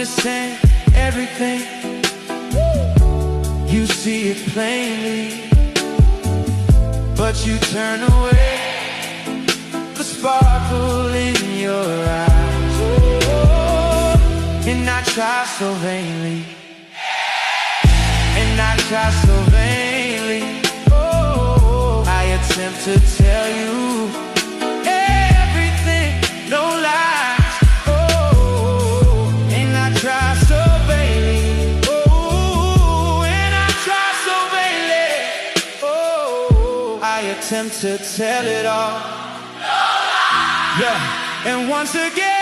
understand everything. You see it plainly, but you turn away the sparkle in your eyes. And I try so vainly, and I try so vainly. I attempt to tell you everything, no lies. And I try so vainly. And I try so vainly. I attempt to tell it all. No lies. Yeah. And once again